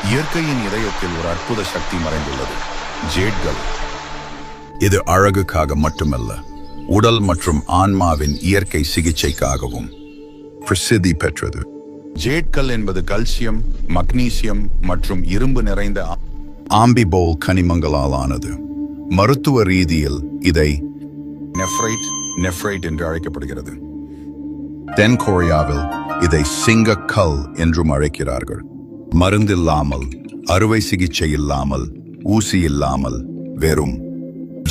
இயற்கையின் இதயத்தில் ஒரு அற்புத சக்தி மறைந்துள்ளது, ஜேட்கள். இது அழகுக்காக மட்டுமல்ல, உடல் மற்றும் ஆன்மாவின் இயற்கை சிகிச்சைக்காகவும் பிரசித்தி பெற்றது. ஜேட்கள் என்பது கல்சியம், மக்னீசியம் மற்றும் இரும்பு நிறைந்த ஆம்பிபோல் கனிமங்களால் ஆனது. மருத்துவ ரீதியில் இதை நெஃப்ரைட் என்று அழைக்கப்படுகிறது. தென் கொரியாவில் இதை சிங்கக்கல் என்றும் அழைக்கிறார்கள். மருந்தில்லாமல், அறுவை சிகிச்சை இல்லாமல், ஊசி இல்லாமல் வெறும்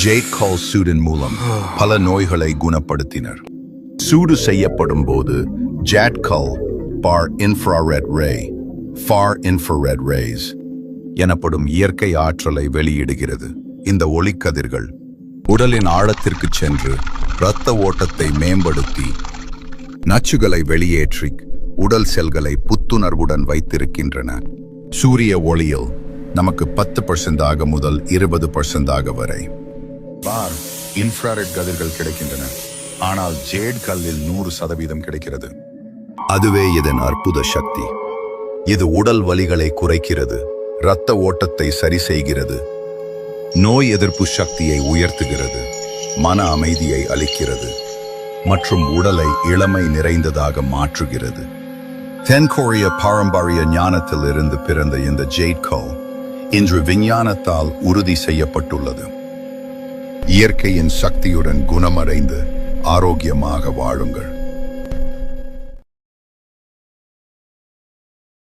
ஜேட்கல் சூடின் மூலம் பல நோய்களை குணப்படுத்தினர். சூடு செய்யப்படும் போது ஜேட்கல் ஃபார் இன்ஃப்ராரெட் ரேஸ் எனப்படும் இயற்கை ஆற்றலை வெளியிடுகிறது. இந்த ஒளிக்கதிர்கள் உடலின் ஆழத்திற்கு சென்று இரத்த ஓட்டத்தை மேம்படுத்தி நச்சுகளை வெளியேற்றி உடல் செல்களை புத்துணர்வுடன் வைத்திருக்கின்றன. சூரிய ஒளியில் நமக்கு 10% முதல் 20% வரை இன்ஃப்ராரெட் கதிர்கள் கிடைக்கின்றன. ஆனால் ஜேட் கல்லில் 100% கிடைக்கிறது. அதுவே இதன் அற்புத சக்தி. இது உடல் வலிகளை குறைக்கிறது, இரத்த ஓட்டத்தை சரி செய்கிறது, நோய் எதிர்ப்பு சக்தியை உயர்த்துகிறது, மன அமைதியை அளிக்கிறது மற்றும் உடலை இளமை நிறைந்ததாக மாற்றுகிறது. தென்கொரிய பாரம்பரிய ஞானத்தில் இருந்து பிறந்த இந்த ஜேட்கல் இன்று விஞ்ஞானத்தால் உறுதி செய்யப்பட்டுள்ளது. இயற்கையின் சக்தியுடன் குணமடைந்து ஆரோக்கியமாக வாழுங்கள்.